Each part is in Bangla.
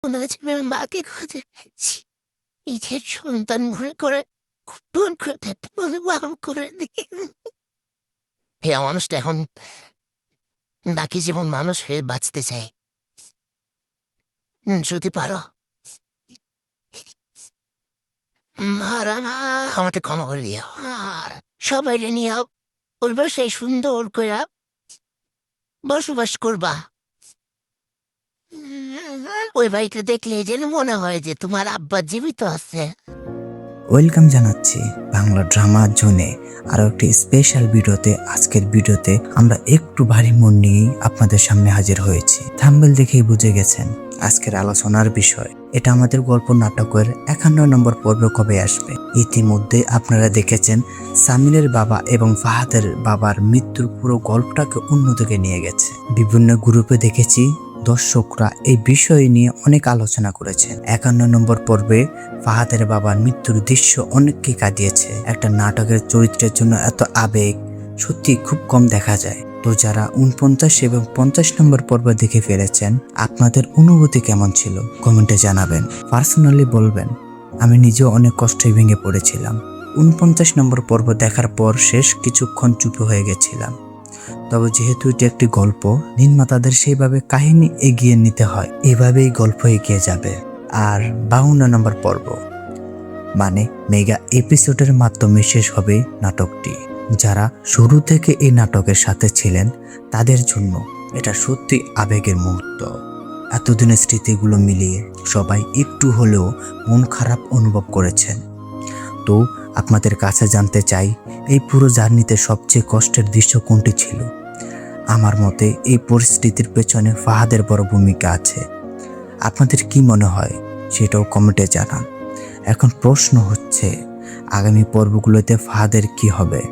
মনে হচ্ছে আমি মাকে খুঁজে পেয়েছি। নিজের সন্তান মনে করে খুন করে থাকতে বলে বারণ করে দিই। হে মানুষটা এখন বাকি জীবন মানুষ হয়ে বাঁচতে চায়। যদি পারো মারা আমাকে ক্ষমা করে দিও। সবাই নিয়ে ওর বাসায় সুন্দর করে বসবাস করবা। ওই বাড়িটা দেখলে যেন মনে হয় যে তোমার আব্বা জীবিত আছে। ওয়েলকাম জানাচ্ছি বাংলা ড্রামা জোনে আরো একটি স্পেশাল ভিডিওতে। আজকের ভিডিওতে আমরা একটু ভারী মন নিয়েই আপনাদের সামনে হাজির হয়েছি। থাম্বনেল দেখেই বুঝে গেছেন আজকের আলোচনার বিষয়। এটা আমাদের গল্প নাটকের 51 নম্বর পর্ব কবে আসবে। ইতিমধ্যে আপনারা দেখেছেন সামিরের বাবা এবং ফাহাদের বাবার মৃত্যুর পুরো গল্পটাকে অন্যদিকে নিয়ে গেছে। বিভিন্ন গ্রুপে দেখেছি দর্শকরা এই বিষয় নিয়ে অনেক আলোচনা করেছেন। 51 নম্বর পর্বে ফাহাদের বাবার মৃত্যুর দৃশ্য অনেককে কাঁদিয়েছে। একটা নাটকের চরিত্রের জন্য এত আবেগ সত্যি খুব কম দেখা যায়। তো যারা 49 এবং 50 নম্বর পর্ব দেখে ফেলেছেন, আপনাদের অনুভূতি কেমন ছিল কমেন্টে জানাবেন। পার্সোনালি বলবেন, আমি নিজেও অনেক কষ্টে ভেঙে পড়েছিলাম। 49 নম্বর পর্ব দেখার পর শেষ কিছুক্ষণ চুপ হয়ে গেছিলাম। তবে যেহেতু এটি একটি গল্প, নির্মাতাদের সেইভাবে কাহিনী এগিয়ে নিতে হয়, এভাবেই গল্প এগিয়ে যাবে। আর 52 নম্বর পর্ব মানে মেগা এপিসোডের মাধ্যমে শেষ হবে নাটকটি। যারা শুরু থেকে এই নাটকের সাথে ছিলেন তাদের জন্য এটা সত্যি আবেগের মুহূর্ত। এতদিনের স্মৃতিগুলো মিলিয়ে সবাই একটু হলেও মন খারাপ অনুভব করেছেন। তো আপনাদের কাছে জানতে চাই, এই পুরো জার্নিতে সবচেয়ে কষ্টের দৃশ্য কোনটি ছিল? আমার মতে এই পরিস্থিতির পেছনে ফাহাদের বড় ভূমিকা আছে। আপনাদের কি মনে হয় সেটাও কমেন্টে জানান। এখন প্রশ্ন হচ্ছে, আগামী পর্বগুলোতে ফাহাদের কি হবে?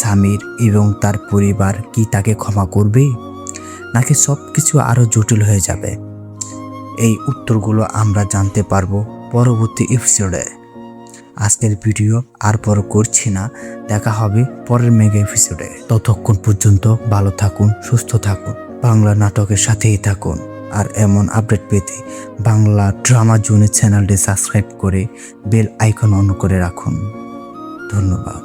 সামির এবং তার পরিবার কি তাকে ক্ষমা করবে, নাকি সবকিছু আরো জটিল হয়ে যাবে? এই উত্তরগুলো আমরা জানতে পারবো পরবর্তী এপিসোডে। আজকের ভিডিও আর বড় করছি না, দেখা হবে পরের মেগা এপিসোডে। ততক্ষণ পর্যন্ত ভালো থাকুন, সুস্থ থাকুন, বাংলা নাটকের সাথেই থাকুন। আর এমন আপডেট পেতে বাংলা ড্রামা জোনের চ্যানেলটি সাবস্ক্রাইব করে বেল আইকন অন করে রাখুন। ধন্যবাদ।